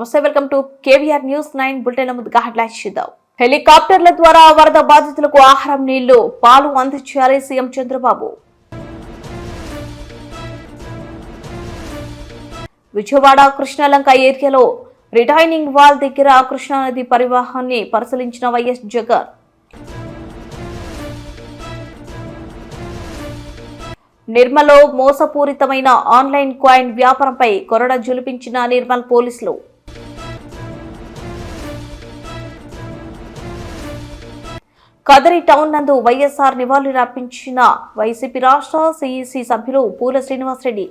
నమస్తే, welcome to KVR news 9 bulletin. ముందుగా headlines చూద్దాం. హెలికాప్టర్ల ద్వారా వరద బాధితులకు ఆహారం, నీళ్లు, పాలు అందించారు సీఎం చంద్రబాబు. విజయవాడ కృష్ణలంక ఏరియాలో రిటైనింగ్ వాల్ దగ్గర కృష్ణానది పరివాహాన్ని పరిశీలించిన వైఎస్ జగన్. నిర్మల్లో మోసపూరితమైన ఆన్లైన్ కాయిన్ వ్యాపారంపై కొరడ జులిపించిన నిర్మల్ పోలీసులు. కదరి టౌన్ నందు వైఎస్ఆర్ నివాళులర్పించిన వైసీపీ రాష్ట్ర సీఈసీ సభ్యులు పూల శ్రీనివాసరెడ్డి.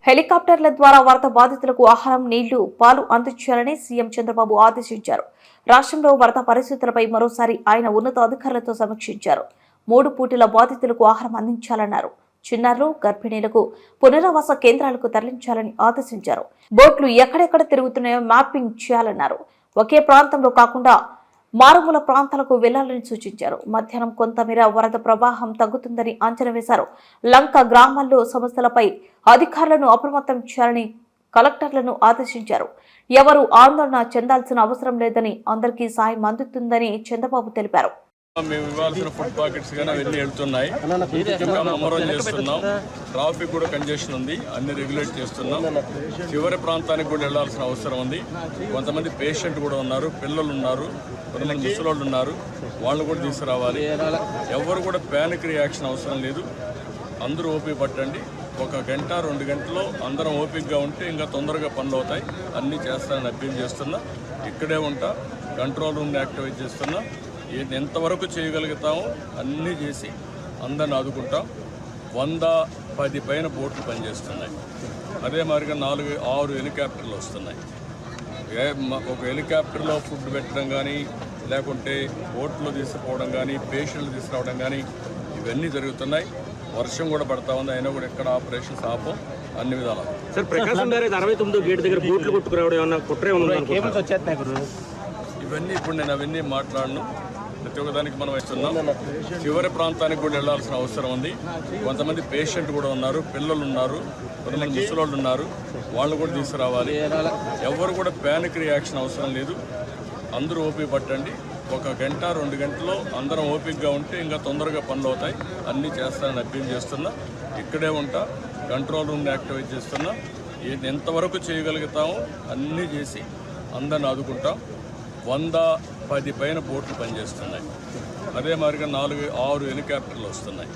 హెలికాప్టర్ల ద్వారా వరద బాధితులకు ఆహారం, నీళ్లు, పాలు అందించాలని సీఎం చంద్రబాబు ఆదేశించారు. రాష్ట్రంలో వరద పరిస్థితులపై మరోసారి ఆయన ఉన్నతాధికారులతో సమీక్షించారు. 3 పూటల బాధితులకు ఆహారం అందించాలన్నారు. చిన్నారులు, గర్భిణీలకు పునరావాస కేంద్రాలకు తరలించాలని ఆదేశించారు. బోట్లు ఎక్కడెక్కడ తిరుగుతున్నాయో మ్యాపింగ్ చేయాలన్నారు. ఒకే ప్రాంతంలో కాకుండా మారుమూల ప్రాంతాలకు వెళ్లాలని సూచించారు. మధ్యాహ్నం కొంతమేర వరద ప్రవాహం తగ్గుతుందని అంచనా వేశారు. లంక గ్రామాల్లో సమస్యలపై అధికారులను అప్రమత్తం చేయాలని కలెక్టర్లను ఆదేశించారు. ఎవరు ఆందోళన చెందాల్సిన అవసరం లేదని, అందరికీ సాయం అందుతుందని చంద్రబాబు తెలిపారు. మేము ఇవ్వాల్సిన ఫుడ్ ప్యాకెట్స్ కానీ అవన్నీ వెళ్తున్నాయి. ఇంకా అమరం చేస్తున్నాం. ట్రాఫిక్ కూడా కంజెషన్ ఉంది, అన్ని రెగ్యులేట్ చేస్తున్నాం. చివరి ప్రాంతానికి కూడా వెళ్లాల్సిన అవసరం ఉంది. కొంతమంది పేషెంట్ కూడా ఉన్నారు, పిల్లలు ఉన్నారు, కొంతమంది ముసలోళ్ళు ఉన్నారు, వాళ్ళు కూడా తీసుకురావాలి. ఎవరు కూడా ప్యానిక్ రియాక్షన్ అవసరం లేదు. అందరూ ఓపిక పట్టండి. 1 గంట 2 గంటల్లో అందరం ఓపికగా ఉంటే ఇంకా తొందరగా పనులు అవుతాయి. అన్నీ చేస్తానని అప్పీల్ చేస్తున్నా. ఇక్కడే ఉంటా, కంట్రోల్ రూమ్ని యాక్టివేట్ చేస్తున్నా. ఎంతవరకు చేయగలుగుతామో అన్నీ చేసి అందరిని ఆదుకుంటాం. 110 పైన బోట్లు పనిచేస్తున్నాయి. అదే మాదిరిగా 4-6 హెలికాప్టర్లు వస్తున్నాయి. ఒక హెలికాప్టర్లో ఫుడ్ పెట్టడం కానీ, లేకుంటే బోట్లో తీసుకుపోవడం కానీ, పేషెంట్లు తీసుకురావడం కానీ ఇవన్నీ జరుగుతున్నాయి. వర్షం కూడా పడతా ఉంది, అయినా కూడా ఎక్కడ ఆపరేషన్స్ ఆపం, అన్ని విధాలు. సార్, ప్రకాశం గారి 69 గేట్ దగ్గర బోట్లు కొట్టుకురావడం ఏమన్నా కుట్రే ఇవన్నీ ఇప్పుడు నేను అవన్నీ మాట్లాడను. ప్రతి ఒక్కదానికి మనం ఇస్తున్నాం. చివరి ప్రాంతానికి కూడా వెళ్లాల్సిన అవసరం ఉంది. కొంతమంది పేషెంట్ కూడా ఉన్నారు, పిల్లలు ఉన్నారు, కొంతమంది ముసలోళ్ళు ఉన్నారు, వాళ్ళు కూడా తీసుకురావాలి. ఎవరు కూడా ప్యానిక్ రియాక్షన్ అవసరం లేదు. అందరూ ఓపిక పట్టండి. 1 గంట 2 గంటల్లో అందరం ఓపికగా ఉంటే ఇంకా తొందరగా పనులు అవుతాయి. అన్నీ చేస్తానని అప్పీల్ చేస్తున్నా. ఇక్కడే ఉంటా, కంట్రోల్ రూమ్ని యాక్టివేట్ చేస్తున్నా. ఎంతవరకు చేయగలుగుతామో అన్నీ చేసి అందరిని ఆదుకుంటాం. 110 పైన బోట్లు పనిచేస్తున్నాయి. అదే మాదిరిగా 4-6 హెలికాప్టర్లు వస్తున్నాయి.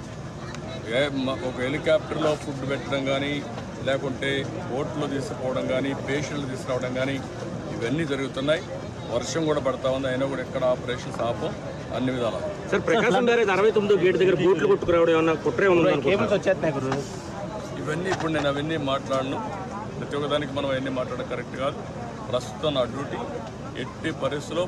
ఒక హెలికాప్టర్లో ఫుడ్ పెట్టడం కానీ, లేకుంటే బోట్లో తీసుకుపోవడం కానీ, పేషెంట్లు తీసుకురావడం కానీ ఇవన్నీ జరుగుతున్నాయి. వర్షం కూడా పడతా ఉంది, అయినా కూడా ఎక్కడ ఆపరేషన్స్ ఆపం, అన్ని విధాలు. సార్, ప్రకాశం గారి 69 గేట్ దగ్గర బోట్లు కొట్టుకురావడం ఏమన్నా కుట్రే ఇవన్నీ ఇప్పుడు నేను అవన్నీ మాట్లాడను. ప్రతి ఒక్కదానికి మనం అవన్నీ మాట్లాడడం కరెక్ట్ కాదు. ప్రస్తుతం నా డ్యూటీ ఎట్టి పరిస్థితుల్లో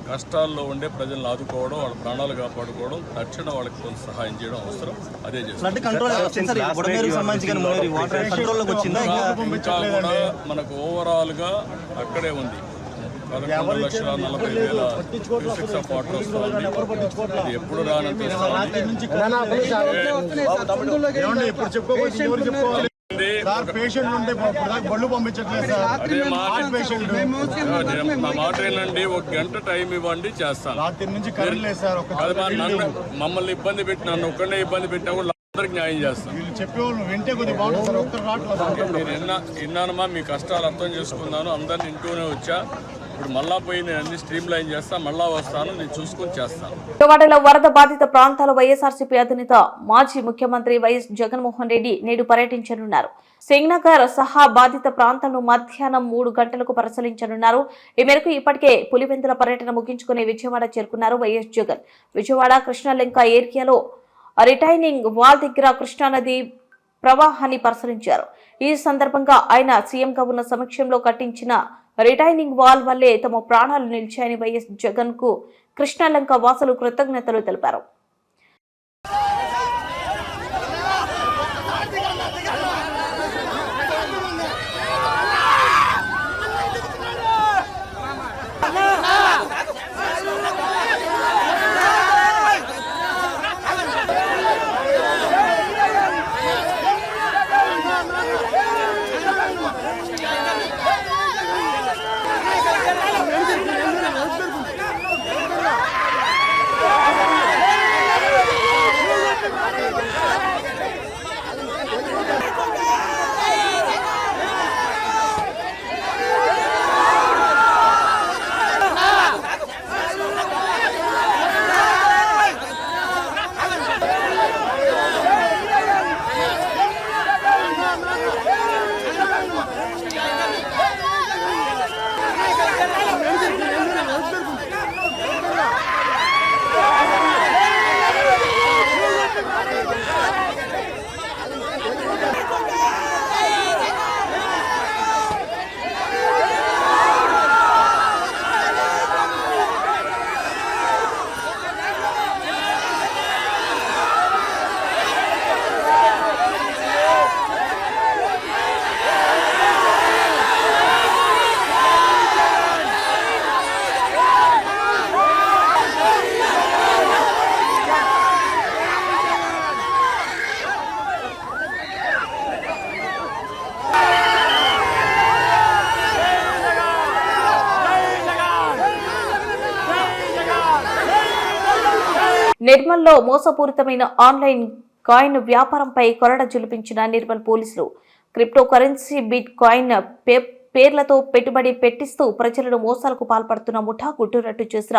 కష్టాల్లో ఉండే ప్రజలను ఆదుకోవడం, వాళ్ళ ప్రాణాలు కాపాడుకోవడం, తక్షణం వాళ్ళకి కొంత సహాయం చేయడం అవసరం. అదే చేస్తాం. ఇంకా కూడా మనకు ఓవరాల్గా అక్కడే ఉంది. 11,40,000 క్యూసెక్స్ ఆఫ్ వాటర్ వస్తుంది. అది ఎప్పుడు రానంటే నా మాట ఏంటండి, 1 గంట టైం ఇవ్వండి, చేస్తాను. మమ్మల్ని ఇబ్బంది పెట్టి, నన్ను ఒక్కడే ఇబ్బంది పెట్టినా కూడా అందరికి న్యాయం చేస్తాను. విన్నానమ్మా, మీ కష్టాలు అర్థం చేసుకున్నాను. అందరిని ఇంటూనే వచ్చా. ఇప్పుడు మళ్ళా పోయి నేను అన్ని స్ట్రీమ్ లైన్ చేస్తాను. మళ్ళా వస్తాను, నేను చూసుకుని చేస్తాను. విజయవాడలో వరద బాధిత ప్రాంతాల వైఎస్ఆర్సీపీ అధినేత మాజీ ముఖ్యమంత్రి వైఎస్ జగన్మోహన్ రెడ్డి నేడు పర్యటించనున్నారు. సింగ్నగర్ సహా బాధిత ప్రాంతాలను మధ్యాహ్నం 3 గంటలకు పరిశీలించనున్నారు. ఈ మేరకు ఇప్పటికే పులివెందుల పర్యటన ముగించుకుని విజయవాడ చేరుకున్నారు వైఎస్ జగన్. విజయవాడ కృష్ణలంక ఏరియాలో రిటైనింగ్ వాల్ దగ్గర కృష్ణానది ప్రవాహాన్ని పరిశీలించారు. ఈ సందర్భంగా ఆయన సీఎంగా ఉన్న సమక్షంలో కట్టించిన రిటైనింగ్ వాల్ వల్లే తమ ప్రాణాలు నిలిచాయని వైఎస్ జగన్ కు కృష్ణలంక వాసులు కృతజ్ఞతలు తెలిపారు. నిర్మల్లో మోసపూరితమైన ఆన్లైన్ కాయిన్ వ్యాపారంపై కొరడ జులిపించిన నిర్మల్ పోలీసులు క్రిప్టో కరెన్సీ బిట్ కాయిన్ పేర్లతో పెట్టుబడి పెట్టిస్తూ ప్రజలను మోసాలకు పాల్పడుతున్న ముఠా గుట్టురట్టు చేసిన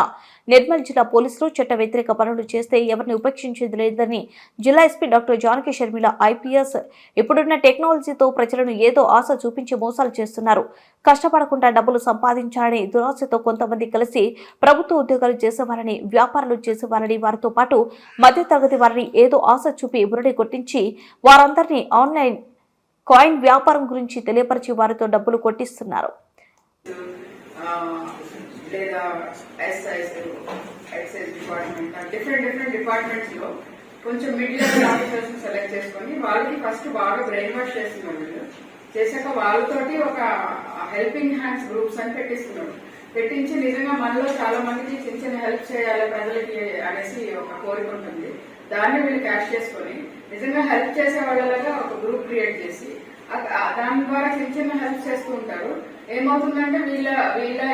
నిర్మల్ జిల్లా పోలీసులు చట్ట వ్యతిరేక పనులు చేస్తే ఎవరిని ఉపేక్షించేది లేదని జిల్లా SP doctor Janaki Sharmila IPS ఇప్పుడున్న టెక్నాలజీతో ప్రజలను ఏదో ఆశ చూపించి మోసాలు చేస్తున్నారు. కష్టపడకుండా డబ్బులు సంపాదించాలని దురాశతో కొంతమంది కలిసి ప్రభుత్వ ఉద్యోగాలు చేసేవారని వ్యాపారాలు చేసేవారని వారితో పాటు మధ్యతరగతి వారిని ఏదో ఆశ చూపి బురడి కొట్టించి వారందరినీ ఆన్లైన్ కాయిన్ వ్యాపారం గురించి తెలియపరిచి వారితో డబ్బులు కొట్టిస్తున్నారు. లేదా ఎక్సైజ్ డిఫరెంట్ డిపార్ట్మెంట్స్ లో కొంచెం మిడ్ లెవెల్ ఆఫీసర్స్ సెలెక్ట్ చేసుకొని వాళ్ళకి ఫస్ట్ బాగా బ్రెయిన్ వాష్ చేస్తున్నారు. వీళ్ళు చేశాక వాళ్ళతోటి ఒక హెల్పింగ్ హ్యాండ్స్ గ్రూప్స్ అని పెట్టించి నిజంగా మనలో చాలా మందికి చిన్న చిన్న హెల్ప్ చేయాలి ప్రజలకి అనేసి ఒక కోరిక ఉంటుంది. దాన్ని వీళ్ళు క్యాష్ చేసుకొని నిజంగా హెల్ప్ చేసే వాళ్ళలాగా ఒక గ్రూప్ క్రియేట్ చేసి దాని ద్వారా చిన్న చిన్న హెల్ప్ చేస్తూ ఉంటారు. ఏమవుతుందంటే వీళ్ళ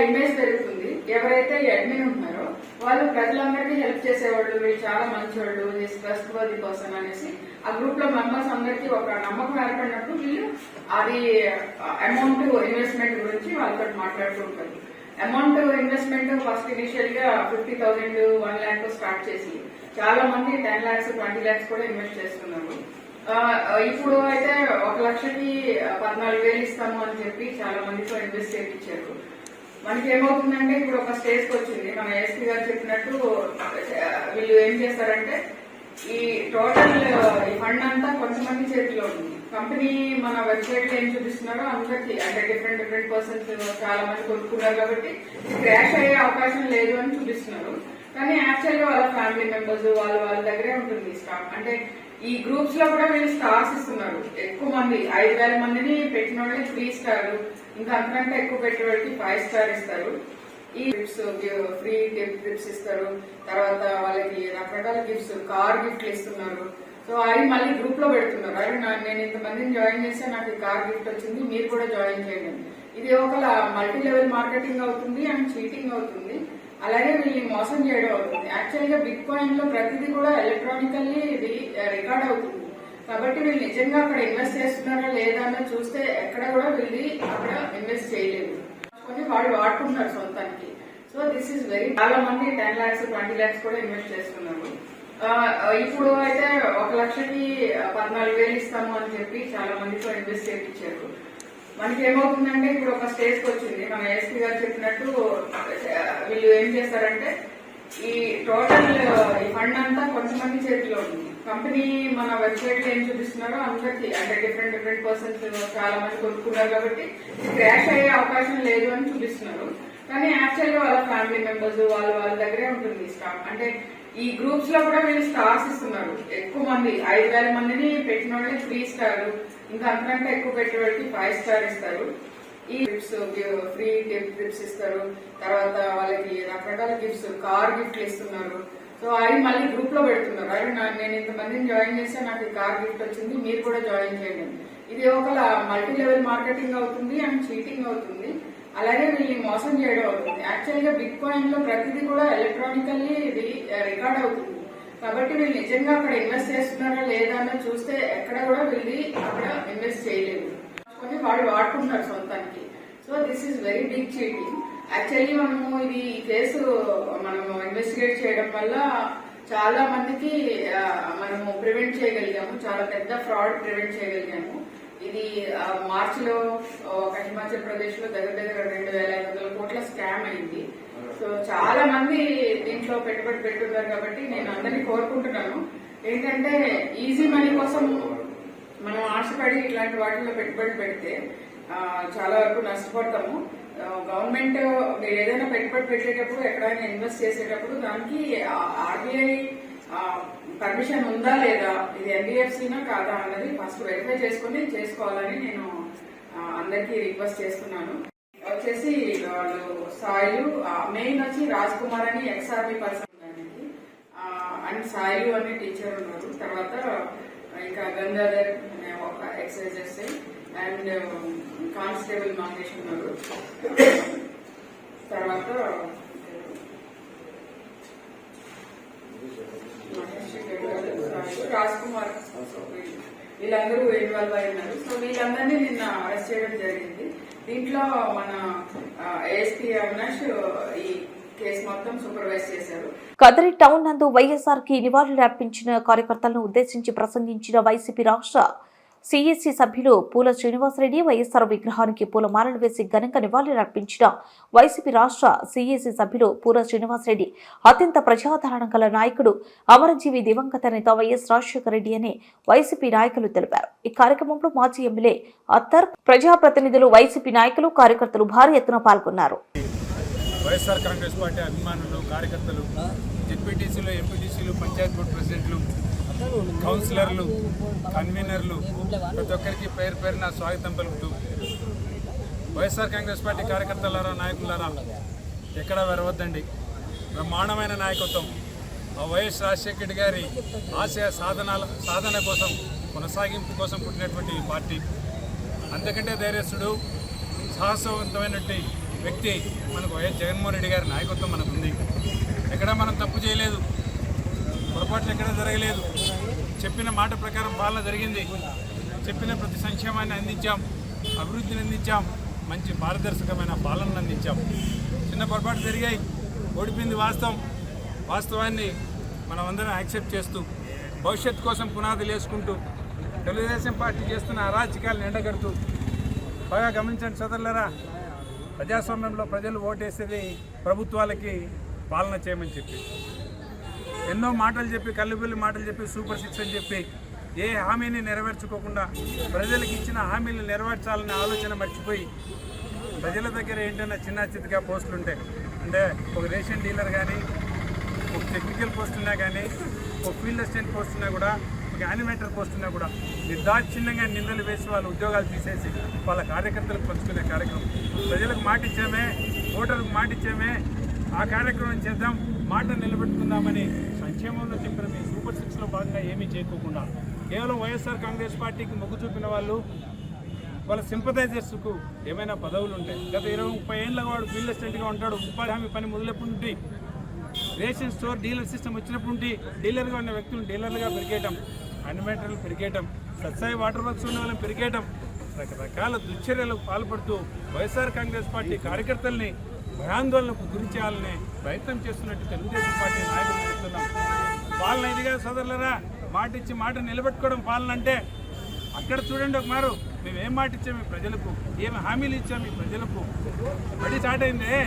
ఇమేజ్ పెరుగుతుంది. ఎవరైతే అడ్మిన్ ఉంటున్నారో వాళ్ళు ప్రజలందరికీ హెల్ప్ చేసేవాళ్ళు, వీళ్ళు చాలా మంచివాళ్ళు, ట్రస్ట్ వర్ది పర్సన్ అనేసి ఆ గ్రూప్ లో మెంబర్స్ అందరికీ ఒక నమ్మకం ఏర్పడినప్పుడు వీళ్ళు అది అమౌంట్ ఇన్వెస్ట్మెంట్ గురించి వాళ్ళతో మాట్లాడుతూ ఉంటారు. అమౌంట్ ఇన్వెస్ట్మెంట్ ఫస్ట్ ఇనిషియల్ గా 50,000, 1 lakh తో స్టార్ట్ చేసి చాలా మంది 10 lakhs, 20 lakhs కూడా ఇన్వెస్ట్ చేస్తున్నారు. ఇప్పుడు అయితే 1 లక్షకి 14,000 ఇస్తాము అని చెప్పి చాలా మందితో ఇన్వెస్ట్ చేయించారు. మనకి ఏమవుతుందంటే ఇప్పుడు ఒక స్టేజ్ కి వచ్చింది. మన ఎస్పీ గారు చెప్పినట్టు వీళ్ళు ఏం చేస్తారంటే ఈ టోటల్ ఈ ఫండ్ అంతా కొంతమంది చేతిలో ఉంది. కంపెనీ మన వెబ్సైట్ లో ఏం చూపిస్తున్నారో అందరికి అంటే డిఫరెంట్ పర్సన్స్ చాలా మంది కొనుక్కున్నారు కాబట్టి క్రాష్ అయ్యే అవకాశం లేదు అని చూపిస్తున్నారు. కానీ యాక్చువల్ గా వాళ్ళ ఫ్యామిలీ మెంబర్స్ వాళ్ళ దగ్గరే ఉంటుంది స్టాక్. అంటే ఈ గ్రూప్స్ లో కూడా వీళ్ళు స్టార్స్ ఇస్తున్నారు. ఎక్కువ మంది 5,000 మందిని పెట్టిన వాళ్ళకి 3 స్టార్, ఇంకా అంతకంటే ఎక్కువ పెట్టే వాళ్ళకి 5 స్టార్ ఇస్తారు. ఈ గిఫ్ట్స్ ఫ్రీ గిఫ్ట్స్ ఇస్తారు. తర్వాత వాళ్ళకి రకరకాల గిఫ్ట్స్, కార్ గిఫ్ట్లు ఇస్తున్నారు. సో అవి మళ్ళీ గ్రూప్ లో పెడుతున్నారు. అరే నేను ఇంతమందిని జాయిన్ చేస్తే నాకు ఈ కార్ గిఫ్ట్ వచ్చింది, మీరు కూడా జాయిన్ చేయండి. ఇది ఒక మల్టీ లెవెల్ మార్కెటింగ్ అవుతుంది అండ్ చీటింగ్ అవుతుంది. అలాగే వీళ్ళని మోసం చేయడం అవుతుంది. యాక్చువల్ గా బిట్ కాయిన్ లో ప్రతిదీ కూడా ఎలక్ట్రానికల్లీ ఇది రికార్డ్ అవుతుంది. కాబట్టి వీళ్ళు నిజంగా అక్కడ ఇన్వెస్ట్ చేస్తున్నారా లేదా అన్నది చూస్తే ఎక్కడ కూడా వీళ్ళు అక్కడ ఇన్వెస్ట్ చేయలేదు. వాడు వాడుకుంటున్నారు సొంతానికి. సో దిస్ ఈస్ వెరీ చాలా మంది 10 lakhs, 20 lakhs కూడా ఇన్వెస్ట్ చేస్తున్నారు. ఇప్పుడు అయితే 1 లక్షకి 14,000 ఇస్తాము అని చెప్పి చాలా మందితో ఇన్వెస్ట్ చేయించారు. మనకి ఏమవుతుందంటే ఇప్పుడు ఒక స్టేజ్ కి వచ్చింది. మన ఎస్పీ గారు చెప్పినట్టు వీళ్ళు ఏం చేస్తారంటే ఈ టోటల్ ఈ ఫండ్ అంతా కొంతమంది చేతిలో ఉంది. కంపెనీ మన వెబ్సైట్ లో ఏం చూపిస్తున్నారో అందరికి అంటే డిఫరెంట్ పర్సన్స్ చాలా మంది కొనుక్కున్నారు కాబట్టి క్రాష్ అయ్యే అవకాశం లేదు అని చూపిస్తున్నారు. కానీ యాక్చువల్ గా వాళ్ళ ఫ్యామిలీ మెంబర్స్ వాళ్ళ దగ్గరే ఉంటుంది స్టాక్. అంటే ఈ గ్రూప్స్ లో కూడా వీళ్ళు స్టార్స్ ఇస్తున్నారు. ఎక్కువ మంది 5,000 మందిని పెట్టిన వాళ్ళకి 3 స్టార్, ఇంకా అంతకంటే ఎక్కువ పెట్టే వాళ్ళకి 5 స్టార్ ఇస్తారు. ఈ గిఫ్ట్స్ ఫ్రీ గిఫ్ట్స్ ఇస్తారు. తర్వాత వాళ్ళకి రకరకాల గిఫ్ట్స్, కార్ గిఫ్ట్లు ఇస్తున్నారు. సో అవి మళ్ళీ గ్రూప్ లో పెడుతున్నారు. అరే నేను ఇంతమందిని జాయిన్ చేస్తే నాకు ఈ కార్ గిఫ్ట్ వచ్చింది, మీరు కూడా జాయిన్ చేయండి. ఇది ఒక మల్టీ లెవెల్ మార్కెటింగ్ అవుతుంది అండ్ చీటింగ్ అవుతుంది. అలాగే వీళ్ళని మోసం చేయడం అవుతుంది. యాక్చువల్ గా బిట్ కాయిన్ లో ప్రతిదీ కూడా ఎలక్ట్రానికల్లీ ఇది రికార్డ్ అవుతుంది. కాబట్టి వీళ్ళు నిజంగా అక్కడ ఇన్వెస్ట్ చేస్తున్నారా లేదా అన్నది చూస్తే ఎక్కడ కూడా వీళ్ళు అక్కడ ఇన్వెస్ట్ చేయలేదు. వాడు వాడుకుంటున్నారు సొంతానికి. So this is very big cheating. Actually మనము ఈ కేసు మనము ఇన్వెస్టిగేట్ చేయడం వల్ల చాలా మందికి మనము ప్రివెంట్ చేయగలిగాము. చాలా పెద్ద ఫ్రాడ్ ప్రివెంట్ చేయగలిగాము. ఇది మార్చిలో ఒక హిమాచల్ ప్రదేశ్ లో దగ్గర 2,500 కోట్ల స్కామ్ అయింది. సో చాలా మంది దీంట్లో పెట్టుబడి పెట్టున్నారు. కాబట్టి నేను అందరినీ కోరుకుంటున్నాను ఏంటంటే ఈజీ మనీ కోసం మనం ఆశపడి ఇట్లాంటి వాటిల్లో పెట్టుబడి పెడితే చాలా వరకు నష్టపోతాము. గవర్నమెంట్ మీరు ఏదైనా పెట్టుబడి పెట్టేటప్పుడు ఎక్కడైనా ఇన్వెస్ట్ చేసేటప్పుడు దానికి ఆర్బీఐ పర్మిషన్ ఉందా లేదా, ఇది ఎన్బిఎఫ్సినా కాదా అన్నది ఫస్ట్ వెరిఫై చేసుకుని చేసుకోవాలని నేను అందరికీ రిక్వెస్ట్ చేస్తున్నాను. వచ్చేసి వాళ్ళు సాయిలు మెయిన్ వచ్చి రాజ్ కుమార్ అని ఎక్స్ఆర్బీ పర్సన్ అండ్ సాయిలు అనే టీచర్ ఉన్నారు. తర్వాత ఇంకా గంగాధర్ అనే ఒక ఎక్సైజ్ అండ్ కానిస్టేబుల్ మంగేష్ ఉన్నారు. తర్వాత సో వీళ్ళందరూ ఇన్వాల్వ్ అయి ఉన్నారు. సో వీళ్ళందరినీ నిన్న అరెస్ట్ చేయడం జరిగింది. దీంట్లో మన ఏఎస్పీ అవినాష్ ఈ కేసు మొత్తం సూపర్వైజ్ చేశారు. కదిరి టౌన్ నందు వైఎస్ఆర్ కి నివాళులు అర్పించిన కార్యకర్తలను ఉద్దేశించి ప్రసంగించిన వైసీపీ రాష్ట్ర సిఎస్సి సభ్యులు పూల శ్రీనివాసరెడ్డి వైఎస్ఆర్ విగ్రహానికి పూలమాలలు వేసి ఘనంగా నివాళులు అర్పించిన వైసీపీ రాష్ట్ర సిఎస్సి సభ్యులు పూల శ్రీనివాసరెడ్డి అత్యంత ప్రజాదరణ గల నాయకుడు అమరజీవి దివంగత నేత వైఎస్ రాజశేఖర రెడ్డి అని వైసీపీ నాయకులు తెలిపారు. ఈ కార్యక్రమంలో మాజీ ఎమ్మెల్యే అత్తర్, ప్రజాప్రతినిధులు, వైసీపీ నాయకులు, కార్యకర్తలు భారీ ఎత్తున పాల్గొన్నారు. వైఎస్ఆర్ కాంగ్రెస్ పార్టీ అభిమానులు, కార్యకర్తలు, జెడ్పీటీసీలు, ఎంపీటీసీలు, పంచాయతీ బోర్డు ప్రెసిడెంట్లు, కౌన్సిలర్లు, కన్వీనర్లు ప్రతి ఒక్కరికి పేరు పేరున స్వాగతం పలుకుతూ వైఎస్ఆర్ కాంగ్రెస్ పార్టీ కార్యకర్తలారా, నాయకులారా ఎక్కడ వెరవద్దండి. బ్రహ్మాండమైన నాయకత్వం ఆ వైఎస్ రాజశేఖర రెడ్డి గారి ఆశయ సాధన కోసం, కొనసాగింపు కోసం పుట్టినటువంటి ఈ పార్టీ. అంతకంటే ధైర్యస్తుడు, సాహసవంతమైనటువంటి వ్యక్తి మనకు వైఎస్ జగన్మోహన్ రెడ్డి గారి నాయకత్వం మనకు ఉంది. ఎక్కడ మనం తప్పు చేయలేదు, పొరపాట్లు ఎక్కడ జరగలేదు. చెప్పిన మాట ప్రకారం పాలన జరిగింది. చెప్పిన ప్రతి సంక్షేమాన్ని అందించాం, అభివృద్ధిని అందించాం, మంచి పారదర్శకమైన పాలనను అందించాం. చిన్న పొరపాటు జరిగాయి, ఓడిపోయింది వాస్తవం. వాస్తవాన్ని మనం అందరం యాక్సెప్ట్ చేస్తూ భవిష్యత్తు కోసం పునాదులు వేసుకుంటూ తెలుగుదేశం పార్టీ చేస్తున్న అరాచకాలను ఎండగడుతూ బాగా గమనించండి సోదరులారా. ప్రజాస్వామ్యంలో ప్రజలు ఓటేసేది ప్రభుత్వాలకి పాలన చేయమని చెప్పి, ఎన్నో మాటలు చెప్పి, కల్లుబిల్లి మాటలు చెప్పి, సూపర్ 6 అని చెప్పి ఏ హామీని నెరవేర్చుకోకుండా ప్రజలకు ఇచ్చిన హామీలు నెరవేర్చాలనే ఆలోచన మర్చిపోయి ప్రజల దగ్గర ఏంటన్నా చిన్న చితగా పోస్టులు ఉంటాయి. అంటే ఒక రేషన్ డీలర్ కానీ, ఒక టెక్నికల్ పోస్ట్ ఉన్నా కానీ, ఒక ఫీల్డ్ అసిస్టెంట్ పోస్ట్ ఉన్నా కూడా, ఒక యానిమేటర్ పోస్ట్ ఉన్నా కూడా నిర్దాక్షిణ్యంగా నిందలు వేసి వాళ్ళ ఉద్యోగాలు తీసేసి వాళ్ళ కార్యకర్తలకు పంచుకునే కార్యక్రమం. ప్రజలకు మాట ఇచ్చామే, ఓటర్లకు మాట ఇచ్చామే, ఆ కార్యక్రమం చేద్దాం, మాట నిలబెట్టుకుందామని సంక్షేమంలో చెప్పిన మీ సూపర్ 6లో భాగంగా ఏమీ చేయకోకుండా కేవలం వైఎస్ఆర్ కాంగ్రెస్ పార్టీకి మొగ్గు చూపిన వాళ్ళు, వాళ్ళ సింపథైజర్స్కు ఏమైనా పదవులు ఉంటాయి. గత 20-30 ఏళ్ళ వాడు ఫీల్డ్ అసిస్టెంట్గా ఉంటాడు. ఉపాధి హామీ పని మొదలెప్పుడు నుండి, రేషన్ స్టోర్ డీలర్ సిస్టమ్ వచ్చినప్పుడు నుండి డీలర్గా ఉన్న వ్యక్తులను డీలర్లుగా పెరిగేయటం, అనిమేటర్లు పెరిగేయటం, సత్సాయి వాటర్ వర్క్స్ ఉన్న వాళ్ళని పెరిగేయటం, రకరకాల దుశ్చర్యలకు పాల్పడుతూ వైఎస్ఆర్ కాంగ్రెస్ పార్టీ కార్యకర్తల్ని భయాందోళనకు గురి చేయాలని ప్రయత్నం చేస్తున్నట్టు తెలుగుదేశం పార్టీ నాయకులు చెప్తున్నాం. పాలన ఇదిగా సోదరులరా, మాట ఇచ్చి మాట నిలబెట్టుకోవడం పాలన అంటే. అక్కడ చూడండి ఒక మారు, మేము ఏం మాట ఇచ్చాము ఈ ప్రజలకు, ఏమి హామీలు ఇచ్చాము ఈ ప్రజలకు. బడి స్టార్ట్ అయిందే,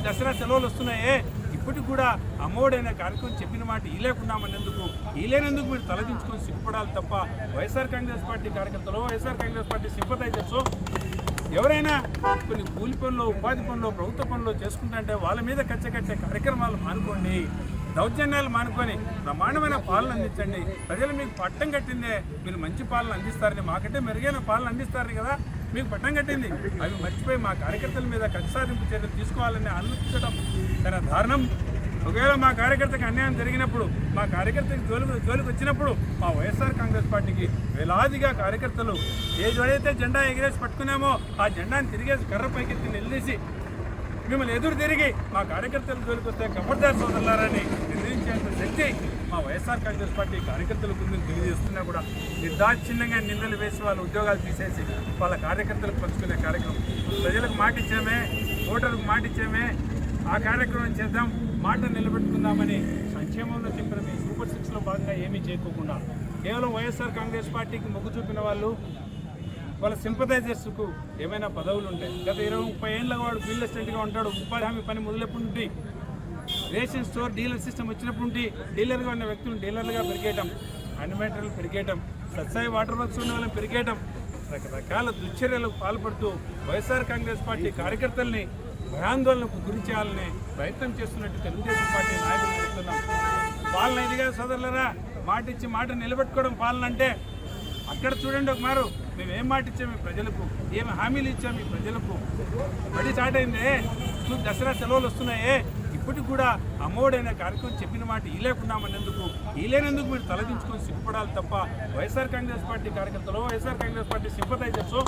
దసరా సెలవులు వస్తున్నాయే, ఇప్పటికి కూడా అమ్మఒడైన కార్యక్రమం చెప్పిన మాట ఈలేకున్నామన్నందుకు, ఈలేనందుకు మీరు తలదించుకొని సిగ్గుపడాలి తప్ప వైఎస్ఆర్ కాంగ్రెస్ పార్టీ కార్యకర్తలు, వైఎస్ఆర్ కాంగ్రెస్ పార్టీ సింపథైజర్స్ ఎవరైనా కొన్ని కూలి పనులు, ఉపాధి పనులు, ప్రభుత్వ పనులు చేసుకుంటుంటే వాళ్ళ మీద కచ్చకట్టే కార్యక్రమాలు మానుకోండి, దౌర్జన్యాలు మానుకొని బ్రహ్మాండమైన పాలన అందించండి. ప్రజలు మీకు పట్టం కట్టిందే, మీరు మంచి పాలన అందిస్తారని, మాకంటే మెరుగైన పాలన అందిస్తారని కదా మీకు పట్టం కట్టింది. అవి మర్చిపోయి మా కార్యకర్తల మీద కక్ష సాధింపు చర్యలు తీసుకోవాలని ఆలోచించడం తన దారుణం. ఒకవేళ మా కార్యకర్తకి అన్యాయం జరిగినప్పుడు, మా కార్యకర్తకి జోలికి వచ్చినప్పుడు మా వైఎస్ఆర్ కాంగ్రెస్ పార్టీకి వేలాదిగా కార్యకర్తలు ఏదైతే జెండా ఎగిరేసి పట్టుకున్నామో ఆ జెండాని తిరిగేసి కర్ర పైకెత్తి నిలదీసి మిమ్మల్ని ఎదురు తిరిగి మా కార్యకర్తలు జోలికి వస్తే కబడ్దార్ సోదరులారని నిర్ణయించేంత శక్తి మా వైఎస్ఆర్ కాంగ్రెస్ పార్టీ కార్యకర్తలకు ఉందని తెలియజేస్తున్నా కూడా నిర్దాక్షిణ్యంగా నిందలు వేసి వాళ్ళ ఉద్యోగాలు తీసేసి వాళ్ళ కార్యకర్తలకు పంచుకునే కార్యక్రమం. ప్రజలకు మాట ఇచ్చామే, ఓటర్లకు మాట ఇచ్చామే, ఆ కార్యక్రమం చేద్దాం, మాట నిలబెట్టుకుందామని సంక్షేమంలో చెప్పిన మీ సూపర్ 6లో భాగంగా ఏమీ చేయకోకుండా కేవలం వైఎస్ఆర్ కాంగ్రెస్ పార్టీకి మొగ్గు చూపిన వాళ్ళు, వాళ్ళ సింపథైజర్స్కు ఏమైనా పదవులు ఉంటాయి. గత 20-30 ఏళ్ళ వాడు ఫీల్డ్ అసిస్టెంట్గా ఉంటాడు. ఉపాధి హామీ పని మొదలెప్పుడు నుండి, రేషన్ స్టోర్ డీలర్ సిస్టమ్ వచ్చినప్పుడు నుండి డీలర్గా ఉన్న వ్యక్తులను డీలర్లుగా పెరిగేయటం, అనిమేటర్లు పెరిగేయటం, సత్సాయి వాటర్ వర్క్స్ ఉన్న వాళ్ళని పెరిగేయటం, రకరకాల దుశ్చర్యలకు పాల్పడుతూ వైఎస్ఆర్ కాంగ్రెస్ పార్టీ కార్యకర్తల్ని భయాందోళనకు గురి చేయాలని ప్రయత్నం చేస్తున్నట్టు తెలుగుదేశం పార్టీ నాయకులు చెప్తున్నాం. పాలన ఇదిగా సోదరులరా, మాట ఇచ్చి మాట నిలబెట్టుకోవడం పాలన అంటే. అక్కడ చూడండి ఒక మారు, మేము ఏం మాట ఇచ్చాము ఈ ప్రజలకు, ఏమి హామీలు ఇచ్చాము ఈ ప్రజలకు. బడి స్టార్ట్ అయిందే, దసరా సెలవులు వస్తున్నాయే, ఇప్పటికి కూడా అమ్మఒడైన కార్యక్రమం చెప్పిన మాట ఈలేకున్నామన్నందుకు, ఈలేనందుకు మీరు తలదించుకొని సిగ్గుపడాలి తప్ప వైఎస్ఆర్ కాంగ్రెస్ పార్టీ కార్యకర్తలు, వైఎస్ఆర్ కాంగ్రెస్ పార్టీ సింపథైజర్స్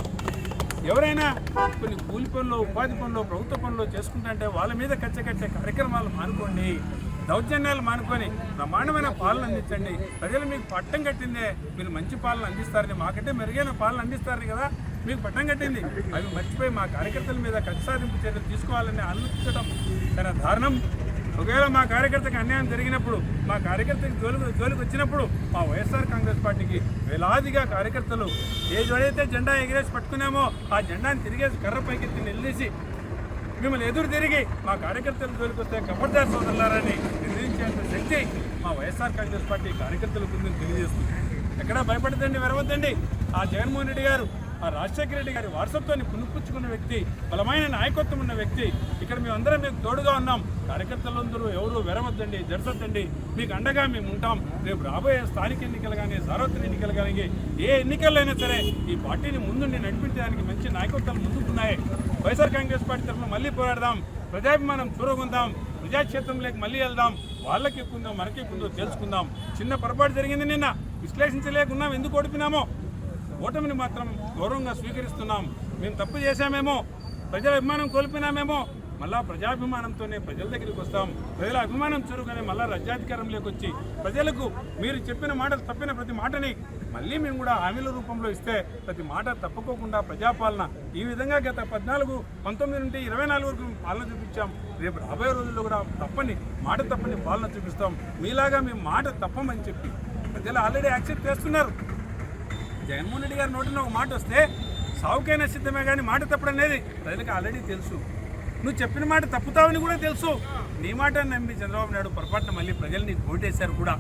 ఎవరైనా కొన్ని కూలి పనులు, ఉపాధి పనులు, ప్రభుత్వ పనులు చేసుకుంటుంటే వాళ్ళ మీద కచ్చకట్టే కార్యక్రమాలు మానుకోండి, దౌర్జన్యాలు మానుకొని బ్రహ్మాండమైన పాలన అందించండి. ప్రజలు మీకు పట్టం కట్టిందే, మీరు మంచి పాలన అందిస్తారని, మాకంటే మెరుగైన పాలన అందిస్తారని కదా మీకు పట్టం కట్టింది. అవి మర్చిపోయి మా కార్యకర్తల మీద కక్ష సాధింపు చర్యలు తీసుకోవాలని ఆలోచించడం తన దారుణం. ఒకవేళ మా కార్యకర్తకు అన్యాయం జరిగినప్పుడు, మా కార్యకర్తకి జోలికి వచ్చినప్పుడు మా వైఎస్ఆర్ కాంగ్రెస్ పార్టీకి వేలాదిగా కార్యకర్తలు ఏ జోడైతే జెండా ఎగిరేసి పట్టుకున్నామో ఆ జెండాని తిరిగేసి కర్ర పైకెత్తి నిలదీసి మిమ్మల్ని ఎదురు తిరిగి మా కార్యకర్తలు జోలికి వస్తే కబడ్దార్ సోదరులారని నిర్ణయించేంత శక్తి మా వైఎస్ఆర్ కాంగ్రెస్ పార్టీ కార్యకర్తలకు ఉందని తెలియజేస్తుంది. ఎక్కడా భయపడదండి, వెరవద్దండి. ఆ జగన్మోహన్ రెడ్డి గారు, ఆ రాజశేఖర రెడ్డి గారి వారసత్వాన్ని పుణుపుచ్చుకున్న వ్యక్తి, బలమైన నాయకత్వం ఉన్న వ్యక్తి. ఇక్కడ మేమందరం మీకు తోడుగా ఉన్నాం. కార్యకర్తలందరూ ఎవరు వెరవద్దండి, జరసద్దండి. మీకు అండగా మేము ఉంటాం. రేపు రాబోయే స్థానిక ఎన్నికలు కానీ, సార్వత్రిక ఎన్నికలు కానీ, ఏ ఎన్నికల్లో అయినా సరే ఈ పార్టీని ముందుండి నడిపించడానికి మంచి నాయకత్వాలు ముందుకున్నాయి. వైఎస్ఆర్ కాంగ్రెస్ పార్టీ తరఫున మళ్ళీ పోరాడదాం, ప్రజాభిమానం చూరగొందాం, ప్రజాక్షేత్రంలోకి మళ్ళీ వెళ్దాం. వాళ్ళకి ఎక్కుందో మనకి ఎక్కుందో తెలుసుకుందాం. చిన్న పొరపాటు జరిగింది నిన్న, విశ్లేషించలేకున్నాం. ఎందుకు ఓడిపినామో, ఓటమిని మాత్రం గౌరవంగా స్వీకరిస్తున్నాం. మేము తప్పు చేశామేమో, ప్రజల అభిమానం కోల్పోయినామేమో, మళ్ళా ప్రజాభిమానంతోనే ప్రజల దగ్గరికి వస్తాం. ప్రజల అభిమానం చురుగానే మళ్ళా రాజ్యాధికారంలోకి వచ్చి ప్రజలకు మీరు చెప్పిన మాటలు, తప్పిన ప్రతి మాటని మళ్ళీ మేము కూడా హామీల రూపంలో ఇస్తే ప్రతి మాట తప్పుకోకుండా ప్రజాపాలన ఈ విధంగా గత 14, 19 నుండి 24 వరకు పాలన చూపించాం. రేపు రాబోయే రోజుల్లో కూడా మాట తప్పని పాలన చూపిస్తాం. మీలాగా మేము మాట తప్పమని చెప్పి ప్రజలు ఆల్రెడీ యాక్సెప్ట్ చేస్తున్నారు. జగన్మోహన్ రెడ్డి గారి నోటిలో ఒక మాట వస్తే సావుకైనా సిద్ధమే కానీ మాట తప్పడం అనేది ప్రజలకు ఆల్రెడీ తెలుసు. నువ్వు చెప్పిన మాట తప్పుతావని కూడా తెలుసు. నీ మాట నమ్మి చంద్రబాబు నాయుడు పొరపాటున మళ్ళీ ప్రజలు నీకు ఓటేశారు కూడా.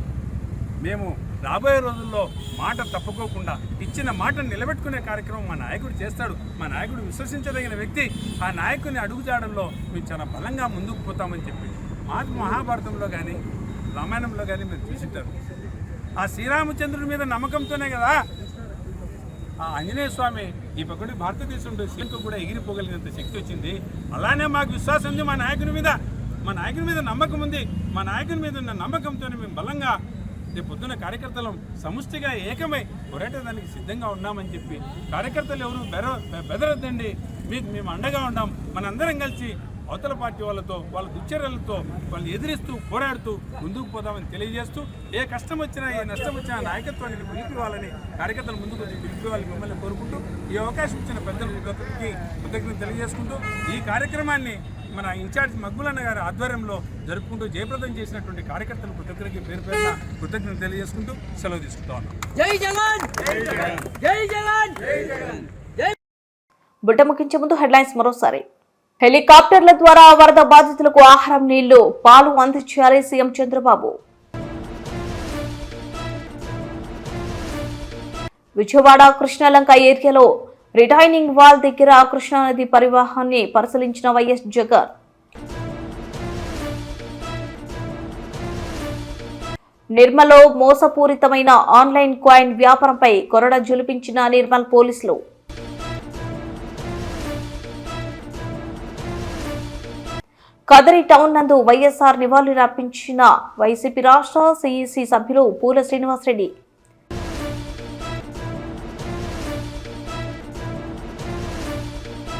మేము రాబోయే రోజుల్లో మాట తప్పుకోకుండా ఇచ్చిన మాటను నిలబెట్టుకునే కార్యక్రమం మా నాయకుడు చేస్తాడు. మా నాయకుడు విశ్వసించదగిన వ్యక్తి. ఆ నాయకుడిని అడుగుజాడల్లో మేము చాలా బలంగా ముందుకు పోతామని చెప్పి మహాభారతంలో కానీ, రామాయణంలో కానీ మీరు చూసింటారు. ఆ శ్రీరామచంద్రుడి మీద నమ్మకంతోనే కదా ఆ ఆంజనేయ స్వామి ఈ పక్కన భారతదేశంలో శిల్కు కూడా ఎగిరిపోగలిగినంత శక్తి వచ్చింది. అలానే మాకు విశ్వాసం ఉంది మా నాయకుని మీద నమ్మకం ఉంది. మా నాయకుని మీద ఉన్న నమ్మకంతోనే మేము బలంగా రేపు పొద్దున్న కార్యకర్తలు సముష్టిగా ఏకమై పోరాటడానికి సిద్ధంగా ఉన్నామని చెప్పి కార్యకర్తలు ఎవరు బెదరొద్దండి, మీకు మేము అండగా ఉన్నాం. మనందరం కలిసి అవతల పార్టీ వాళ్ళతో, వాళ్ళ దుశ్చర్యలతో వాళ్ళు ఎదిరిస్తూ పోరాడుతూ ముందుకు పోదామని తెలియజేస్తూ, ఏ కష్టం వచ్చినా ఏ నష్టం వచ్చినా నాయకత్వానికి పిలిపివ్వాలని కార్యకర్తలు ముందుకు వచ్చి పిలిపివ్వాలని మిమ్మల్ని కోరుకుంటూ, ఈ అవకాశం ఇచ్చిన పెద్దలకు కృతజ్ఞతలు తెలియజేసుకుంటూ, ఈ కార్యక్రమాన్ని మన ఇన్ఛార్జ్ మగ్గులన్న గారి ఆధ్వర్యంలో జరుపుకుంటూ జయప్రదం చేసినటువంటి కార్యకర్తలు ప్రతి ఒక్కరికి పేరు పేరున కృతజ్ఞతలు తెలియజేసుకుంటూ సెలవు తీసుకుంటా ఉన్నాం. జై జగన్, జై జగన్, జై జగన్. బుట్ట ముగించే ముందు హెడ్లైన్స్ మరోసారి. హెలికాప్టర్ల ద్వారా వరద బాధితులకు ఆహారం, నీళ్లు, పాలు అందించారు సీఎం చంద్రబాబు. విజయవాడ కృష్ణలంక ఏరియాలో రిటైనింగ్ వాల్ దగ్గర కృష్ణానది పరివాహాన్ని పరిశీలించిన వైఎస్ జగన్. నిర్మల్లో మోసపూరితమైన ఆన్లైన్ కాయిన్ వ్యాపారంపై కొరడ జులిపించిన నిర్మల్ పోలీసులు. కదరి టౌన్ నందు వైఎస్ఆర్ నివాళులర్పించిన వైసీపీ రాష్ట్ర సీఈసీ సభ్యులు పూల శ్రీనివాసరెడ్డి.